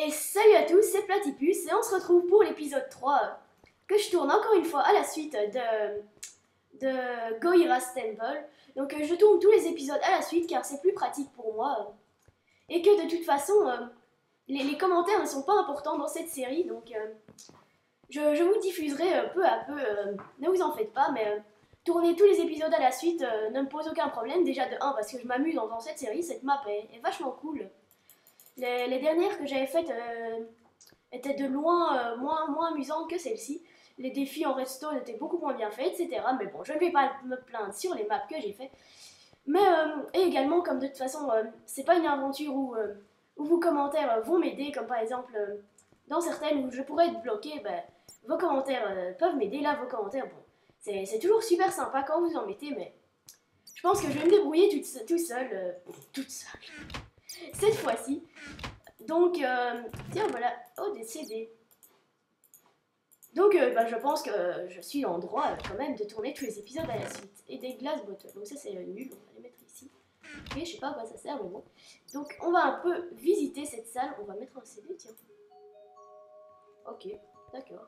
Et salut à tous, c'est Platypus et on se retrouve pour l'épisode 3 que je tourne encore une fois à la suite de Goira's Temple. Donc je tourne tous les épisodes à la suite car c'est plus pratique pour moi et que de toute façon les commentaires ne sont pas importants dans cette série, donc je vous diffuserai peu à peu, ne vous en faites pas, mais tourner tous les épisodes à la suite ne me pose aucun problème, déjà de 1 parce que je m'amuse dans cette série, cette map est vachement cool. Les dernières que j'avais faites étaient de loin moins amusantes que celle-ci. Les défis en redstone étaient beaucoup moins bien faits, etc. Mais bon, je ne vais pas me plaindre sur les maps que j'ai fait. Mais et également, comme de toute façon, c'est pas une aventure où vos commentaires vont m'aider, comme par exemple dans certaines où je pourrais être bloqué, ben, vos commentaires peuvent m'aider. Là, vos commentaires, bon, c'est toujours super sympa quand vous en mettez, mais je pense que je vais me débrouiller toute seule cette fois-ci. Donc, tiens, voilà. Oh, des CD. Donc, bah, je pense que je suis en droit quand même de tourner tous les épisodes à la suite. Et des glass bottles. Donc, ça, c'est nul. On va les mettre ici. Ok, je sais pas à quoi ça sert, mais bon. Donc, on va un peu visiter cette salle. On va mettre un CD, tiens. Ok, d'accord.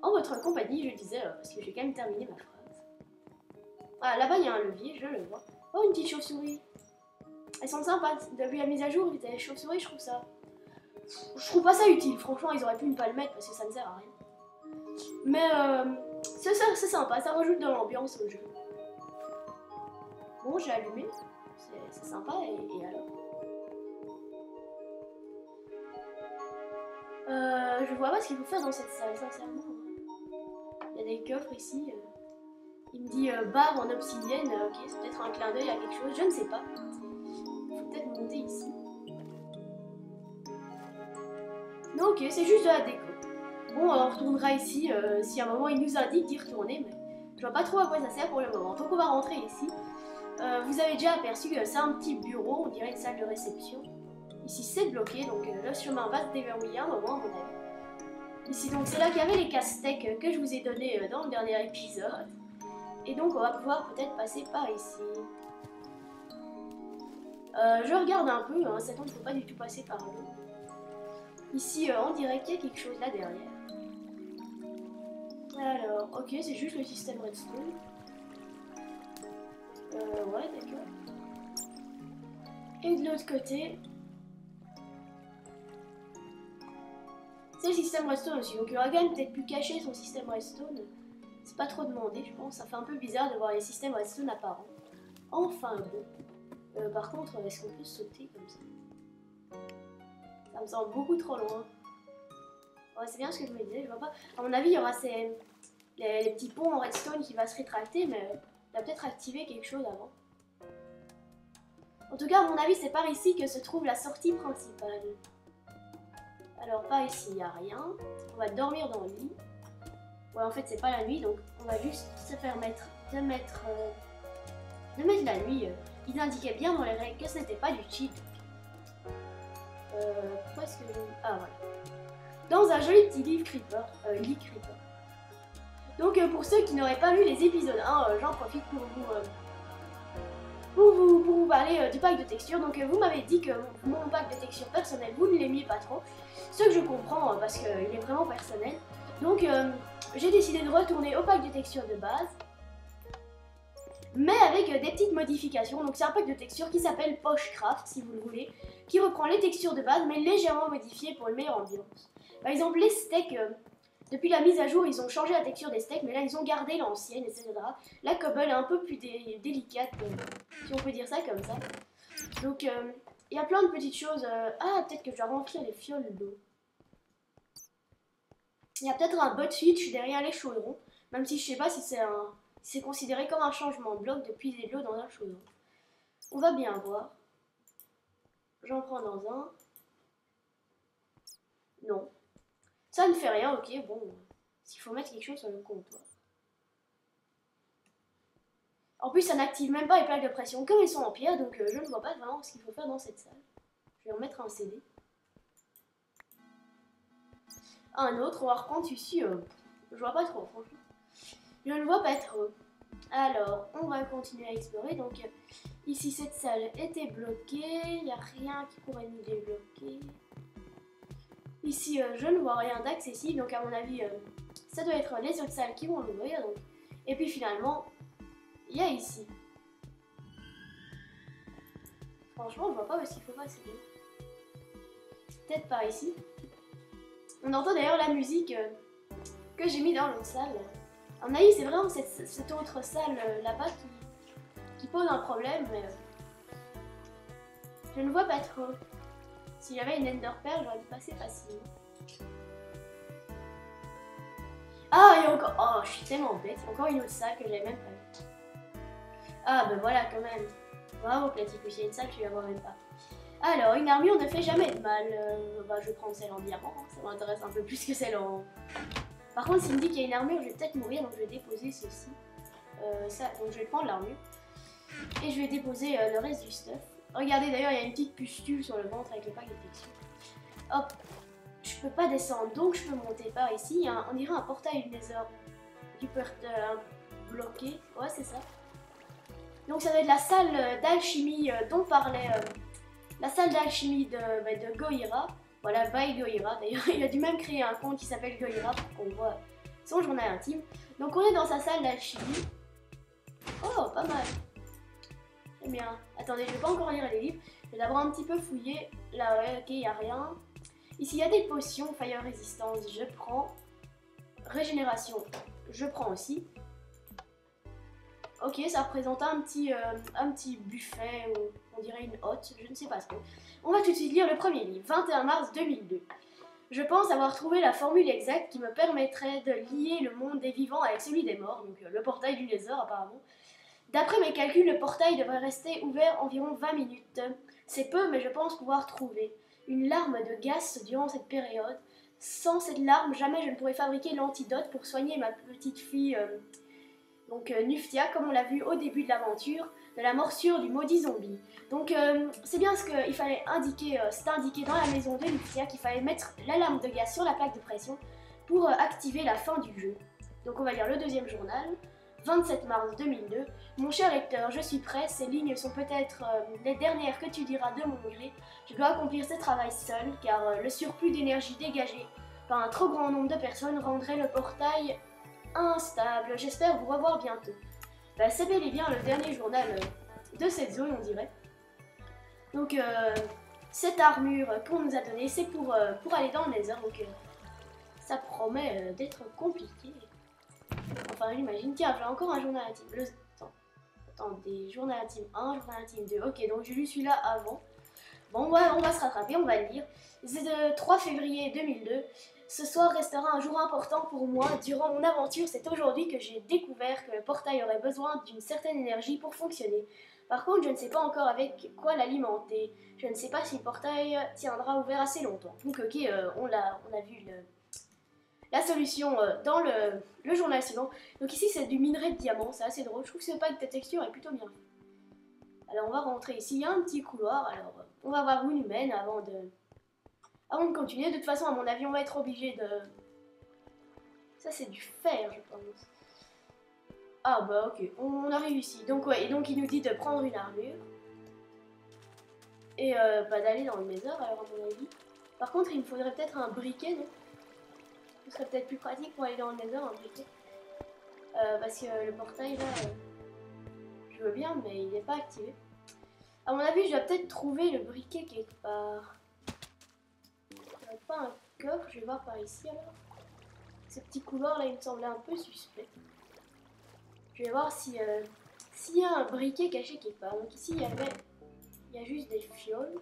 En votre compagnie, je disais, parce que j'ai quand même terminé ma phrase. Ah, là-bas, il y a un levier, je le vois. Oh, une petite chauve-souris. Elles sont sympas. Depuis la mise à jour, les chauves-souris, je trouve ça. Je trouve pas ça utile. Franchement, ils auraient pu ne pas le mettre parce que ça ne sert à rien. Mais c'est sympa, ça rajoute de l'ambiance au jeu. Bon, j'ai allumé. C'est sympa, et alors je vois pas ce qu'il faut faire dans cette salle, sincèrement. Il y a des coffres ici. Il me dit barre en obsidienne. Ok, c'est peut-être un clin d'œil à quelque chose, je ne sais pas. Il faut peut-être monter ici. Non, ok, c'est juste de la déco. Bon, on retournera ici si à un moment il nous indique d'y retourner, mais je vois pas trop à quoi ça sert pour le moment. Donc on va rentrer ici. Vous avez déjà aperçu que c'est un petit bureau, on dirait une salle de réception. Ici c'est bloqué, donc le chemin va se déverrouiller un moment à mon avis. Ici donc c'est là qu'il y avait les casse-tech que je vous ai donnés dans le dernier épisode. Et donc on va pouvoir peut-être passer par ici. Je regarde un peu, hein, ça tombe, il ne faut pas du tout passer par là. Ici on dirait qu'il y a quelque chose là derrière. Alors, ok, c'est juste le système redstone. Ouais, d'accord. Et de l'autre côté, c'est le système redstone aussi. Donc Uragan peut-être plus caché son système redstone. C'est pas trop demandé, je pense. Ça fait un peu bizarre de voir les systèmes redstone apparents. Enfin bon. Par contre, est-ce qu'on peut sauter comme ça? Ça me semble beaucoup trop loin. Ouais, c'est bien ce que je me disais, je vois pas. À mon avis, il y aura les petits ponts en redstone qui va se rétracter, mais il va peut-être activer quelque chose avant. En tout cas, à mon avis, c'est par ici que se trouve la sortie principale. Alors, par ici, il n'y a rien. On va dormir dans le lit. Ouais, en fait, c'est pas la nuit, donc on va juste se permettre de mettre la nuit. Ils indiquaient bien dans les règles que ce n'était pas du cheat. Pourquoi est-ce que je... Ah, voilà. Dans un joli petit livre Creeper. Lit Creeper. Donc, pour ceux qui n'auraient pas vu les épisodes 1, j'en profite pour vous parler du pack de texture. Donc vous m'avez dit que mon pack de texture personnel, vous ne l'aimiez pas trop. Ce que je comprends parce qu'il est vraiment personnel. Donc j'ai décidé de retourner au pack de texture de base. Mais avec des petites modifications. Donc c'est un pack de texture qui s'appelle Poshcraft si vous le voulez. Qui reprend les textures de base mais légèrement modifiées pour une meilleure ambiance. Par exemple les steaks... Depuis la mise à jour, ils ont changé la texture des steaks, mais là, ils ont gardé l'ancienne, etc. La cobble est un peu plus délicate, si on peut dire ça comme ça. Donc, il y a plein de petites choses. Ah, peut-être que je dois remplir les fioles d'eau. Il y a peut-être un bot switch derrière les chaudrons, même si je sais pas si c'est considéré comme un changement de bloc de puiser de l'eau dans un chaudron. On va bien voir. J'en prends dans un. Non. Ça ne fait rien, ok, bon. S'il faut mettre quelque chose sur le comptoir. En plus, ça n'active même pas les plaques de pression, comme ils sont en pierre, donc je ne vois pas vraiment ce qu'il faut faire dans cette salle. Je vais en mettre un CD. Un autre, on va reprendre ici. Je vois pas trop, franchement. Je ne vois pas trop. Alors, on va continuer à explorer. Donc, ici, cette salle était bloquée. Il n'y a rien qui pourrait nous débloquer. Ici, je ne vois rien d'accessible, donc à mon avis, ça doit être les autres salles qui vont l'ouvrir. Donc. Et puis finalement, il y a ici. Franchement, je vois pas où est-ce qu'il faut passer. Peut-être par ici. On entend d'ailleurs la musique que j'ai mis dans l'autre salle. À mon avis, c'est vraiment cette autre salle là-bas qui pose un problème, mais je ne vois pas trop. S'il y avait une Ender Pearl, j'aurais pu passer facile. Ah, il y a encore... Oh, je suis tellement bête. Il y a encore une autre salle que j'avais même pas vue. Ah, ben voilà, quand même. Bravo, Platypus, il y a une salle que tu la vois même pas. Alors, une armure ne fait jamais de mal. Bah, je vais prendre celle en diamant. Hein. Ça m'intéresse un peu plus que celle en... Par contre, s'il me dit qu'il y a une armure, je vais peut-être mourir. Donc, je vais déposer ceci. Donc, je vais prendre l'armure. Et je vais déposer le reste du stuff. Regardez, d'ailleurs, il y a une petite pustule sur le ventre avec le pack de texture. Hop. Je peux pas descendre, donc je peux monter par ici. On dirait un portail Nether qui peut être bloqué. Ouais, c'est ça. Donc ça va être la salle d'alchimie dont parlait la salle d'alchimie de Goira. Voilà, by Goira. D'ailleurs, il a dû même créer un compte qui s'appelle Goira pour qu'on voit son journal intime. Donc on est dans sa salle d'alchimie. Oh, pas mal. J'aime bien. Attendez, je vais pas encore lire les livres. Je vais d'abord un petit peu fouiller. Là, ouais, ok, il n'y a rien. Ici, il y a des potions, Fire Resistance, je prends. Régénération, je prends aussi. Ok, ça représente un petit buffet, ou on dirait une hotte, je ne sais pas ce que. On va tout de suite lire le premier livre, 21 mars 2002. Je pense avoir trouvé la formule exacte qui me permettrait de lier le monde des vivants avec celui des morts, donc le portail du Nether apparemment. D'après mes calculs, le portail devrait rester ouvert environ 20 minutes. C'est peu, mais je pense pouvoir trouver une larme de gaz durant cette période. Sans cette larme, jamais je ne pourrais fabriquer l'antidote pour soigner ma petite fille, Nuftia, comme on l'a vu au début de l'aventure, de la morsure du maudit zombie. Donc c'est bien ce qu'il fallait indiquer, c'était indiqué dans la maison de Nuftia qu'il fallait mettre la larme de gaz sur la plaque de pression pour activer la fin du jeu. Donc on va lire le deuxième journal. 27 mars 2002. Mon cher lecteur, je suis prêt. Ces lignes sont peut-être les dernières que tu liras de mon gré. Je dois accomplir ce travail seul, car le surplus d'énergie dégagé par un trop grand nombre de personnes rendrait le portail instable. J'espère vous revoir bientôt. Bah, c'est bel et bien le dernier journal de cette zone, on dirait. Donc, cette armure qu'on nous a donnée, c'est pour aller dans le Nether. Donc, ça promet d'être compliqué. Enfin, j'imagine. Tiens, j'ai encore un journal intime. Attendez, journal intime 1, journal intime 2. Ok, donc je lui suis là avant. Bon, ouais, on va se rattraper, on va le lire. C'est le 3 février 2002. Ce soir restera un jour important pour moi. Durant mon aventure, c'est aujourd'hui que j'ai découvert que le portail aurait besoin d'une certaine énergie pour fonctionner. Par contre, je ne sais pas encore avec quoi l'alimenter. Je ne sais pas si le portail tiendra ouvert assez longtemps. Donc, ok, on a vu la solution dans le journal suivant. Donc ici c'est du minerai de diamant, c'est assez drôle, je trouve que ce pack de texture est plutôt bien fait. Alors on va rentrer ici, il y a un petit couloir, alors on va voir où il nous mène avant de continuer. De toute façon à mon avis on va être obligé de... Ça c'est du fer je pense. Ah bah ok, on arrive ici. Donc ouais, et donc il nous dit de prendre une armure. Et d'aller dans le Nether alors à mon avis. Par contre il me faudrait peut-être un briquet, non? Ce serait peut-être plus pratique pour aller dans le Nether un briquet. Parce que le portail là, je veux bien, mais il n'est pas activé. À mon avis, je dois peut-être trouver le briquet quelque part. Il n'y a pas un coffre, je vais voir par ici alors. Ce petit couloir là, il me semblait un peu suspect. Je vais voir si s'il y a un briquet caché quelque part. Donc ici, il y a juste des fioles.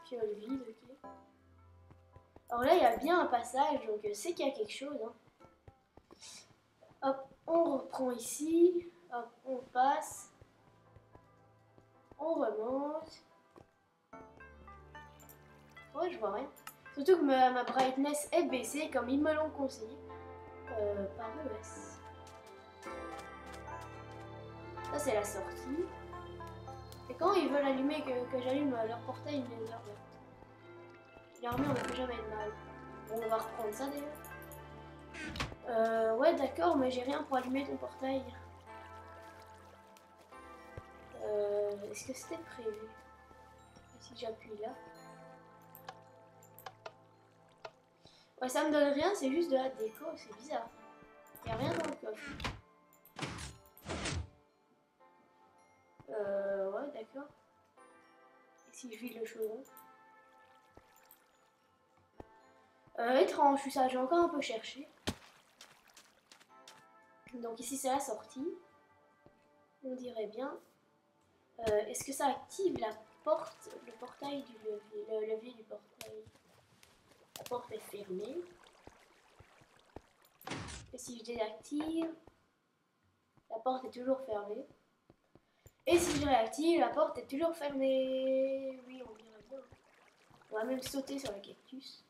Fioles vides, ok. Alors là, il y a bien un passage, donc c'est qu'il y a quelque chose. Hein. Hop, on reprend ici. Hop, on passe. On remonte. Ouais, je vois rien. Surtout que ma brightness est baissée comme ils me l'ont conseillé. Par ES. Ça, c'est la sortie. Et quand ils veulent allumer que j'allume leur portail, ils me disent l'armure ne fait jamais de mal. Bon, on va reprendre ça d'ailleurs. Ouais, d'accord, mais j'ai rien pour allumer ton portail. Est-ce que c'était prévu? Si j'appuie là. Ouais, ça me donne rien, c'est juste de la déco, c'est bizarre. Il n'y a rien dans le coffre. Ouais, d'accord. Et si je vide le chaudron? Étrange, ça, j'ai encore un peu cherché. Donc ici, c'est la sortie. On dirait bien. Est-ce que ça active la porte, le portail du levier, le levier du portail? La porte est fermée. Et si je désactive, la porte est toujours fermée. Et si je réactive, la porte est toujours fermée. Oui, on dirait bien. On va même sauter sur le cactus.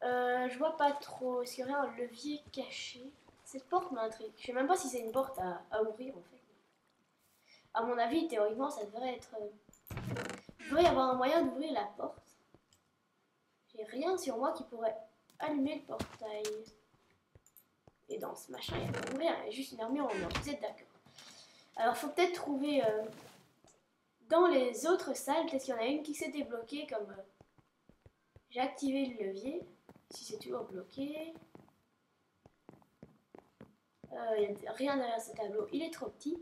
Je vois pas trop. Est-ce qu'il y aurait un levier caché? Cette porte m'intrigue. Je sais même pas si c'est une porte à ouvrir en fait. À mon avis, théoriquement, ça devrait être... Il devrait y avoir un moyen d'ouvrir la porte. J'ai rien sur moi qui pourrait allumer le portail. Et dans ce machin, il n'y a pas rien. Il y a juste une armure en or. Vous êtes d'accord? Alors, faut peut-être trouver... dans les autres salles, peut-être qu'il y en a une qui s'est débloquée comme... j'ai activé le levier. Si c'est toujours bloqué... il n'y a rien derrière ce tableau. Il est trop petit.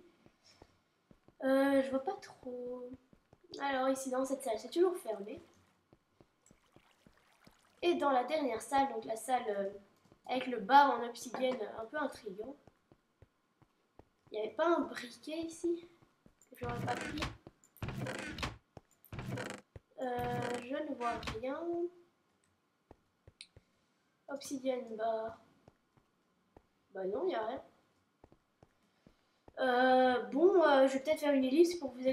Je vois pas trop... Alors ici dans cette salle, c'est toujours fermé. Et dans la dernière salle, donc la salle avec le bar en obsidienne un peu intriguant. Il n'y avait pas un briquet ici que j'aurais pas pris. Je ne vois rien. Obsidienne bar. Bah non, il n'y a rien. Je vais peut-être faire une ellipse pour vous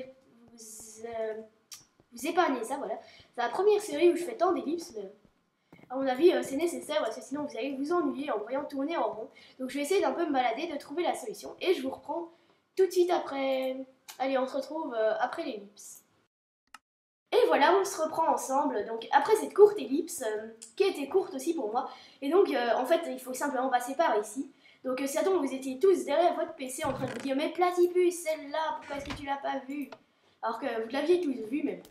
épargner ça, voilà. C'est la première série où je fais tant d'ellipses, mais à mon avis, c'est nécessaire parce que sinon vous allez vous ennuyer en voyant tourner en rond. Donc je vais essayer d'un peu me balader, de trouver la solution et je vous reprends tout de suite après. Allez, on se retrouve après l'ellipse. Et voilà, on se reprend ensemble, donc après cette courte ellipse, qui a été courte aussi pour moi. Et donc, en fait, il faut simplement passer par ici. Donc, si attends, vous étiez tous derrière votre PC en train de vous dire « Mais Platypus, celle-là, pourquoi est-ce que tu l'as pas vue ?» Alors que vous l'aviez tous vue, mais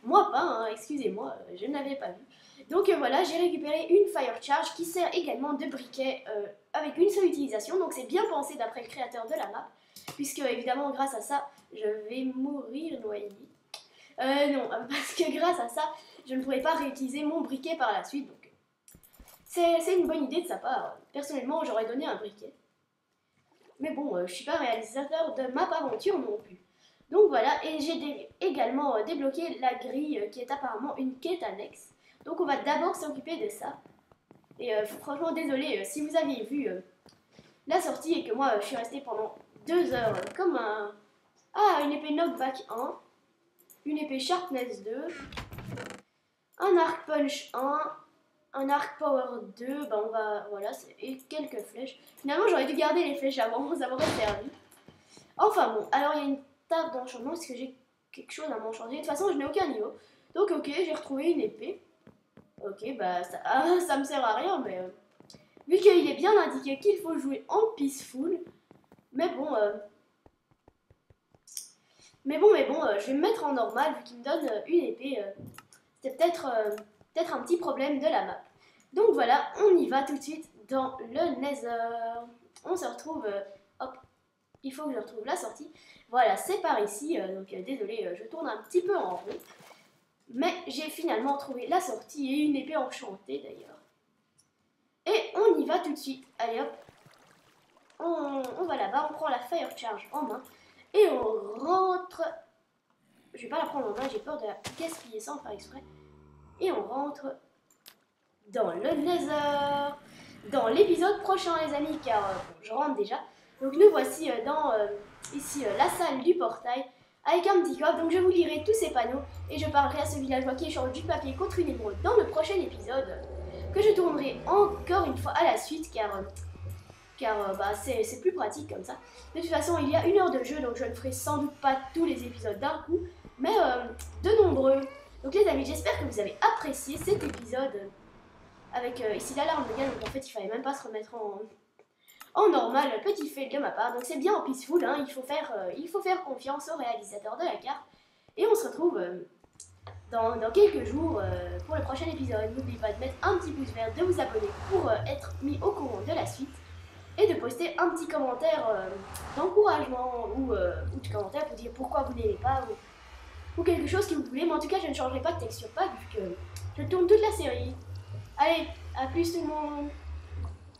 moi pas, hein, excusez-moi, je ne l'avais pas vue. Donc voilà, j'ai récupéré une Fire Charge qui sert également de briquet avec une seule utilisation. Donc c'est bien pensé d'après le créateur de la map, puisque évidemment grâce à ça, je vais mourir noyé. Non, parce que grâce à ça, je ne pourrais pas réutiliser mon briquet par la suite. Donc c'est une bonne idée de sa part. Personnellement, j'aurais donné un briquet. Mais bon, je suis pas réalisateur de map aventure non plus. Donc voilà, et j'ai également débloqué la grille qui est apparemment une quête annexe. Donc on va d'abord s'occuper de ça. Et franchement, désolé si vous aviez vu la sortie et que moi je suis restée pendant 2 heures comme un... Ah, une épée knockback 1, une épée sharpness 2, un arc punch 1, un arc power 2, bah on va... Voilà, et quelques flèches. Finalement, j'aurais dû garder les flèches avant, ça m'aurait servi. Enfin bon, alors il y a une table d'enchantement, est-ce que j'ai quelque chose à m'enchanter? De toute façon, je n'ai aucun niveau. Donc ok, j'ai retrouvé une épée. Ok, bah ça me sert à rien, mais vu qu'il est bien indiqué qu'il faut jouer en peaceful, mais bon, je vais me mettre en normal vu qu'il me donne une épée. C'est peut-être un petit problème de la map. Donc voilà, on y va tout de suite dans le Nether. On se retrouve, hop, il faut que je retrouve la sortie. Voilà, c'est par ici, donc désolé, je tourne un petit peu en rond. Mais j'ai finalement trouvé la sortie et une épée enchantée d'ailleurs. Et on y va tout de suite. Allez hop. On va là-bas, on prend la Fire Charge en main. Et on rentre. Je vais pas la prendre en main, j'ai peur de la gaspiller sans faire exprès. Et on rentre dans le Nether. Dans l'épisode prochain les amis, car je rentre déjà. Donc nous voici dans ici la salle du portail. Avec un petit coffre, donc je vous lirai tous ces panneaux et je parlerai à ce villageois qui échange du papier contre une émeraude dans le prochain épisode que je tournerai encore une fois à la suite car c'est plus pratique comme ça. De toute façon, il y a 1 heure de jeu donc je ne ferai sans doute pas tous les épisodes d'un coup, mais de nombreux. Donc les amis, j'espère que vous avez apprécié cet épisode avec ici l'alarme de gars, donc en fait il fallait même pas se remettre en normal, petit fail de ma part, donc c'est bien en peaceful, hein, il faut faire confiance au réalisateur de la carte, et on se retrouve dans quelques jours pour le prochain épisode. N'oubliez pas de mettre un petit pouce vert, de vous abonner pour être mis au courant de la suite et de poster un petit commentaire d'encouragement ou de commentaire pour dire pourquoi vous n'aimez pas ou quelque chose que vous voulez. Mais en tout cas, je ne changerai pas de texture pack vu que je tourne toute la série. Allez, à plus tout le monde!